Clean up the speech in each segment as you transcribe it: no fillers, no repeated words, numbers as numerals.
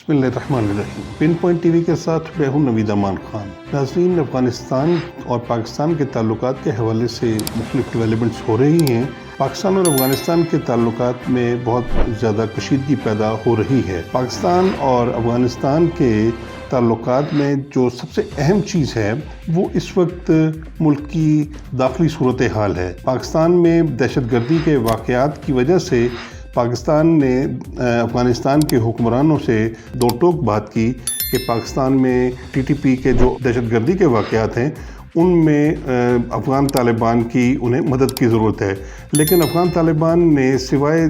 बिस्मिल्लाहिर्रहमानिर्रहीम। Pin point TV के साथ मैं हूं नवीद अमान खान। नाज़रीन, अफ़गानिस्तान और पाकिस्तान के ताल्लुकात के हवाले से मुख्तलिफ डेवलपमेंट्स हो रही हैं। पाकिस्तान और अफ़गानिस्तान के ताल्लुकात में बहुत ज़्यादा कशीदगी पैदा हो रही है। पाकिस्तान और अफ़गानिस्तान के ताल्लुकात में जो सबसे अहम चीज़ है वो इस वक्त मुल्क की दाखिली सूरत हाल है। पाकिस्तान में दहशतगर्दी के वाक़यात की वजह से पाकिस्तान ने अफ़गानिस्तान के हुक्मरानों से दो टोक बात की कि पाकिस्तान में टीटीपी के जो दहशतगर्दी के वाक़यात हैं उनमें अफ़गान तालिबान की उन्हें मदद की ज़रूरत है। लेकिन अफ़गान तालिबान ने सिवाय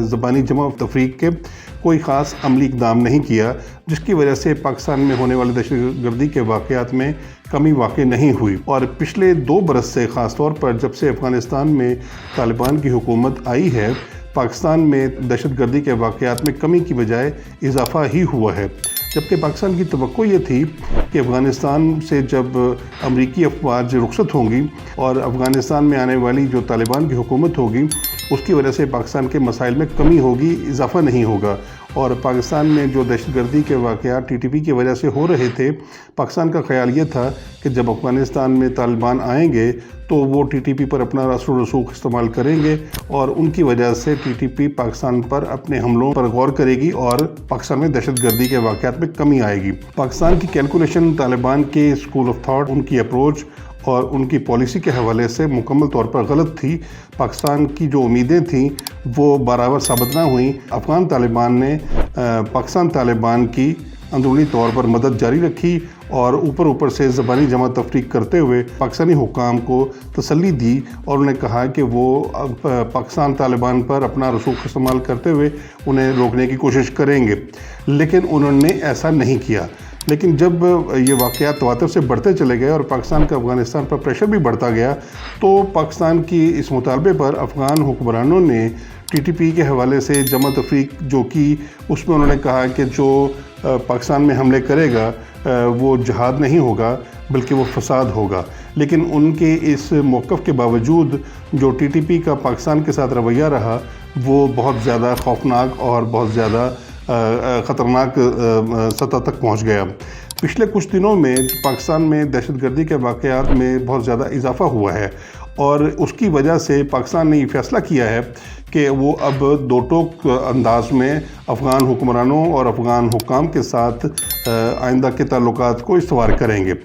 ज़बानी जमा तफरीक के कोई ख़ास अमली इक़दाम नहीं किया, जिसकी वजह से पाकिस्तान में होने वाले दहशतगर्दी के वाक़यात में कमी वाक़ई नहीं हुई। और पिछले 2 बरस से ख़ास तौर पर जब से अफ़गानिस्तान में तालिबान की हुकूमत आई है, पाकिस्तान में दहशतगर्दी के वाक़यात में कमी की बजाय इजाफ़ा ही हुआ है। जबकि पाकिस्तान की तवक्को ये थी कि अफ़गानिस्तान से जब अमरीकी अफवाज रुखसत होंगी और अफ़गानिस्तान में आने वाली जो तालिबान की हुकूमत होगी उसकी वजह से पाकिस्तान के मसाइल में कमी होगी, इजाफ़ा नहीं होगा। और पाकिस्तान में जो दहशतगर्दी के वाक़यात टीटीपी की वजह से हो रहे थे, पाकिस्तान का ख़्याल ये था कि जब अफ़गानिस्तान में तालिबान आएंगे तो वो टीटीपी पर अपना असर व रसूख इस्तेमाल करेंगे और उनकी वजह से टीटीपी पाकिस्तान पर अपने हमलों पर गौर करेगी और पाकिस्तान में दहशतगर्दी के वाक़यात में कमी आएगी। पाकिस्तान की कैलकुलेशन, तालिबान के स्कूल ऑफ थाट, उनकी अप्रोच और उनकी पॉलिसी के हवाले से मुकम्मल तौर पर गलत थी। पाकिस्तान की जो उम्मीदें थीं वो बराबर साबित ना हुई। अफ़गान तालिबान ने पाकिस्तान तालिबान की अंदरूनी तौर पर मदद जारी रखी और ऊपर से ज़बानी जमा तफरीक करते हुए पाकिस्तानी हुकाम को तसल्ली दी और उन्हें कहा कि वो पाकिस्तान तालिबान पर अपना रसूख इस्तेमाल करते हुए उन्हें रोकने की कोशिश करेंगे। लेकिन उन्होंने ऐसा नहीं किया। लेकिन जब ये वाक़यात तवातर से बढ़ते चले गए और पाकिस्तान का अफ़गानिस्तान पर प्रेशर भी बढ़ता गया, तो पाकिस्तान की इस मुतालबे पर अफ़गान हुक्मरानों ने टीटीपी के हवाले से जमा तफरीक जो की, उसमें उन्होंने कहा कि जो पाकिस्तान में हमले करेगा वो जहाद नहीं होगा बल्कि वो फसाद होगा। लेकिन उनके इस मौक़िफ़ के बावजूद जो टीटीपी का पाकिस्तान के साथ रवैया रहा वो बहुत ज़्यादा खौफनाक और बहुत ज़्यादा ख़तरनाक सतह तक पहुंच गया। पिछले कुछ दिनों में पाकिस्तान में दहशतगर्दी के वाक़यात में बहुत ज़्यादा इजाफ़ा हुआ है और उसकी वजह से पाकिस्तान ने ये फ़ैसला किया है कि वो अब दो टोक अंदाज में अफ़गान हुक्मरानों और अफ़गान हुक्काम के साथ आइंदा के ताल्लुकात को इस्तवार करेंगे।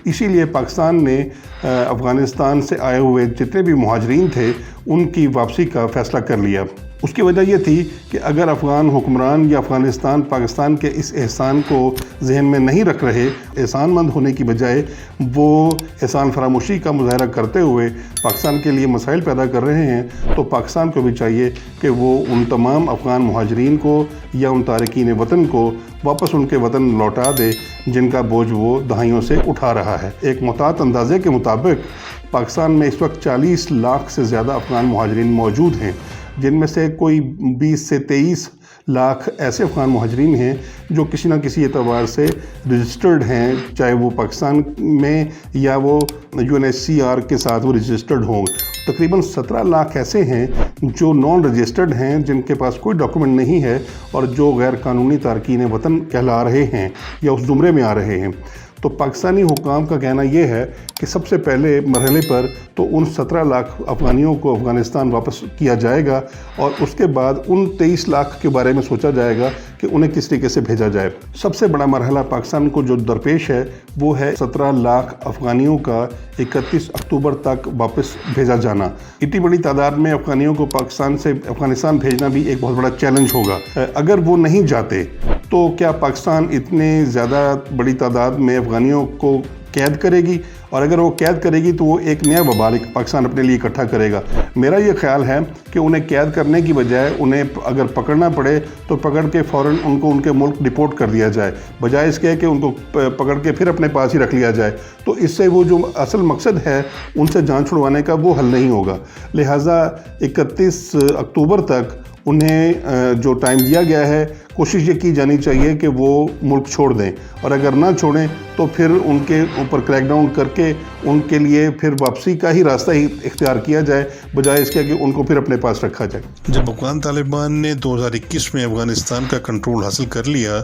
इसीलिए पाकिस्तान ने अफ़गानिस्तान से आए हुए जितने भी मुहाजिरीन थे उनकी वापसी का फ़ैसला कर लिया। उसकी वजह यह थी कि अगर अफ़गान हुक्मरान या अफ़गानिस्तान पाकिस्तान के इस एहसान को जहन में नहीं रख रहे, एहसानमंद होने की बजाय वो एहसान फरामोशी का मुज़ाहरा करते हुए पाकिस्तान के लिए मसाइल पैदा कर रहे हैं, तो पाकिस्तान को भी चाहिए कि वो उन तमाम अफ़गान मुहाजिरीन को या उन तारकीन वतन को वापस उनके वतन लौटा दे जिनका बोझ वो दहाइयों से उठा रहा है। एक मुतात अंदाजे के मुताबिक पाकिस्तान में इस वक्त 40 लाख से ज़्यादा अफ़गान मुहाजिरीन मौजूद हैं, जिनमें से कोई 20 से 23 लाख ऐसे अफ़गान मुहाजिरीन हैं जो किसी न किसी एतबार से रजिस्टर्ड हैं, चाहे वो पाकिस्तान में या वो UNHCR के साथ वो रजिस्टर्ड हों। तकरीबन 17 लाख ऐसे हैं जो नॉन रजिस्टर्ड हैं, जिनके पास कोई डॉक्यूमेंट नहीं है और जो गैर कानूनी तारकीन वतन कहला रहे हैं या उस ज़ुमरे में आ रहे हैं। तो पाकिस्तानी हुकाम का कहना यह है कि सबसे पहले मरहले पर तो उन 17 लाख अफ़गानियों को अफ़गानिस्तान वापस किया जाएगा और उसके बाद उन 23 लाख के बारे में सोचा जाएगा कि उन्हें किस तरीके से भेजा जाए। सबसे बड़ा मरहला पाकिस्तान को जो दरपेश है वो है 17 लाख अफ़गानियों का 31 अक्टूबर तक वापस भेजा जाना। इतनी बड़ी तादाद में अफ़गानियों को पाकिस्तान से अफ़गानिस्तान भेजना भी एक बहुत बड़ा चैलेंज होगा। अगर वो नहीं जाते तो क्या पाकिस्तान इतने ज़्यादा बड़ी तादाद में अफ़गानियों को कैद करेगी? और अगर वो कैद करेगी तो वो एक नया वबाल पाकिस्तान अपने लिए इकट्ठा करेगा। मेरा ये ख्याल है कि उन्हें कैद करने की बजाय उन्हें अगर पकड़ना पड़े तो पकड़ के फ़ौरन उनको उनके मुल्क डिपोर्ट कर दिया जाए, बजाय इसके कि उनको पकड़ के फिर अपने पास ही रख लिया जाए। तो इससे वो जो असल मकसद है उनसे जान छुड़वाने का वो हल नहीं होगा। लिहाजा 31 अक्टूबर तक उन्हें जो टाइम दिया गया है, कोशिश ये की जानी चाहिए कि वो मुल्क छोड़ दें, और अगर ना छोड़ें तो फिर उनके ऊपर क्रैकडाउन करके उनके लिए फिर वापसी का ही रास्ता ही इख्तियार किया जाए, बजाय इसके कि उनको फिर अपने पास रखा जाए। जब अफ़गान तालिबान ने 2021 में अफ़गानिस्तान का कंट्रोल हासिल कर लिया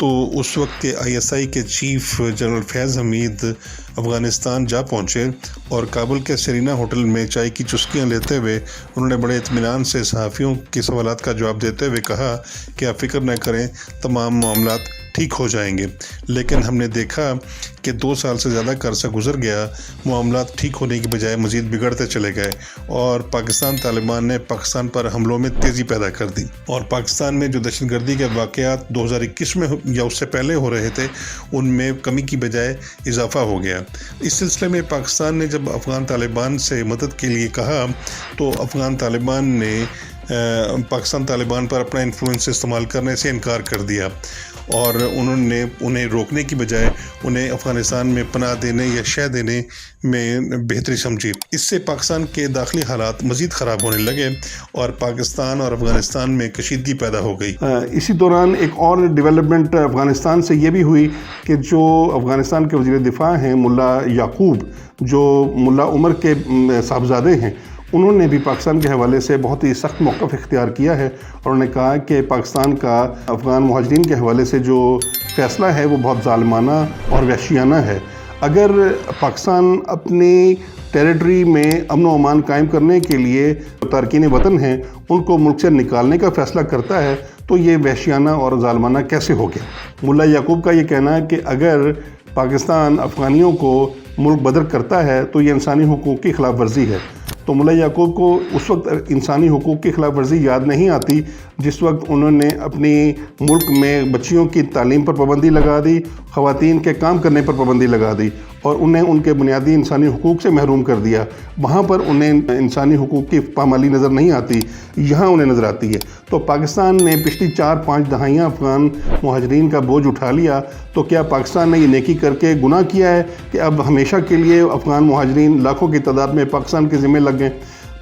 تو اس وقت کے ISI کے چیف جنرل فیض حمید افغانستان جا پہنچے اور کابل کے سرینا ہوٹل میں چائے کی چسکیاں لیتے ہوئے انہوں نے بڑے اطمینان سے صحافیوں کے سوالات کا جواب دیتے ہوئے کہا کہ آپ فکر نہ کریں، تمام معاملات ٹھیک ہو جائیں گے۔ لیکن ہم نے دیکھا کہ 2 سال سے زیادہ کا عرصہ گزر گیا، معاملات ٹھیک ہونے کی بجائے مزید بگڑتے چلے گئے اور پاکستان طالبان نے پاکستان پر حملوں میں تیزی پیدا کر دی، اور پاکستان میں جو دہشت گردی کے واقعات 2021 میں یا اس سے پہلے ہو رہے تھے ان میں کمی کی بجائے اضافہ ہو گیا۔ اس سلسلے میں پاکستان نے جب افغان طالبان سے مدد کے لیے کہا تو افغان طالبان نے پاکستان طالبان پر اپنا انفلوئنس استعمال کرنے سے انکار کر دیا، اور انہوں نے انہیں روکنے کی بجائے انہیں افغانستان میں پناہ دینے یا شہ دینے میں بہتری سمجھی۔ اس سے پاکستان کے داخلی حالات مزید خراب ہونے لگے اور پاکستان اور افغانستان میں کشیدگی پیدا ہو گئی۔ اسی دوران ایک اور ڈیولپمنٹ افغانستان سے یہ بھی ہوئی کہ جو افغانستان کے وزیر دفاع ہیں ملا یعقوب، جو ملا عمر کے صاحبزادے ہیں، انہوں نے بھی پاکستان کے حوالے سے بہت ہی سخت موقف اختیار کیا ہے، اور انہوں نے کہا کہ پاکستان کا افغان مہاجرین کے حوالے سے جو فیصلہ ہے وہ بہت ظالمانہ اور وحشیانہ ہے۔ اگر پاکستان اپنی ٹیریٹری میں امن و امان قائم کرنے کے لیے تارکین وطن ہیں ان کو ملک سے نکالنے کا فیصلہ کرتا ہے تو یہ وحشیانہ اور ظالمانہ کیسے ہو گیا؟ ملا یعقوب کا یہ کہنا ہے کہ اگر پاکستان افغانیوں کو ملک بدر کرتا ہے تو یہ انسانی حقوق کی خلاف ورزی ہے۔ تو ملا یعقوب کو اس وقت انسانی حقوق کی خلاف ورزی یاد نہیں آتی جس وقت انہوں نے اپنی ملک میں بچیوں کی تعلیم پر پابندی لگا دی، خواتین کے کام کرنے پر پابندی لگا دی اور انہیں ان کے بنیادی انسانی حقوق سے محروم کر دیا۔ وہاں پر انہیں انسانی حقوق کی پامالی نظر نہیں آتی، یہاں انہیں نظر آتی ہے۔ تو پاکستان نے پچھلی 4-5 دہائیاں افغان مہاجرین کا بوجھ اٹھا لیا، تو کیا پاکستان نے یہ نیکی کر کے گناہ کیا ہے کہ اب ہمیشہ کے لیے افغان مہاجرین لاکھوں کی تعداد میں پاکستان کے ذمہ لگ گئے؟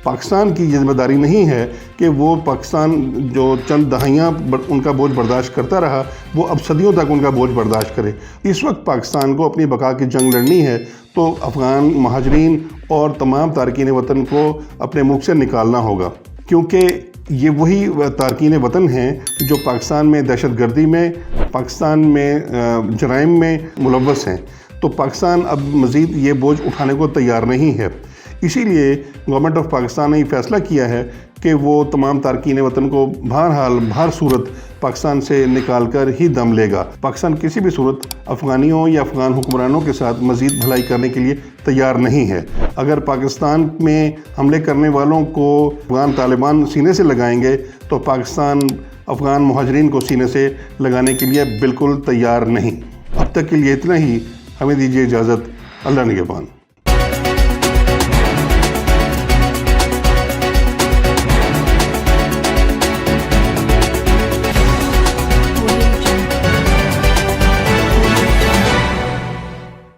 پاکستان کی ذمہ داری نہیں ہے کہ وہ پاکستان جو چند دہائیاں ان کا بوجھ برداشت کرتا رہا وہ اب صدیوں تک ان کا بوجھ برداشت کرے۔ اس وقت پاکستان کو اپنی بقا کی جنگ لڑنی ہے تو افغان مہاجرین اور تمام تارکین وطن کو اپنے ملک سے نکالنا ہوگا، کیونکہ یہ وہی تارکین وطن ہیں جو پاکستان میں دہشت گردی میں، پاکستان میں جرائم میں ملوث ہیں۔ تو پاکستان اب مزید یہ بوجھ اٹھانے کو تیار نہیں ہے، اسی لیے گورنمنٹ آف پاکستان نے یہ فیصلہ کیا ہے کہ وہ تمام تارکین وطن کو بہرحال بہر صورت پاکستان سے نکال کر ہی دم لے گا۔ پاکستان کسی بھی صورت افغانیوں یا افغان حکمرانوں کے ساتھ مزید بھلائی کرنے کے لیے تیار نہیں ہے۔ اگر پاکستان میں حملے کرنے والوں کو افغان طالبان سینے سے لگائیں گے تو پاکستان افغان مہاجرین کو سینے سے لگانے کے لیے بالکل تیار نہیں۔ اب تک کے لیے اتنا ہی، ہمیں دیجیے اجازت، اللہ نگہبان۔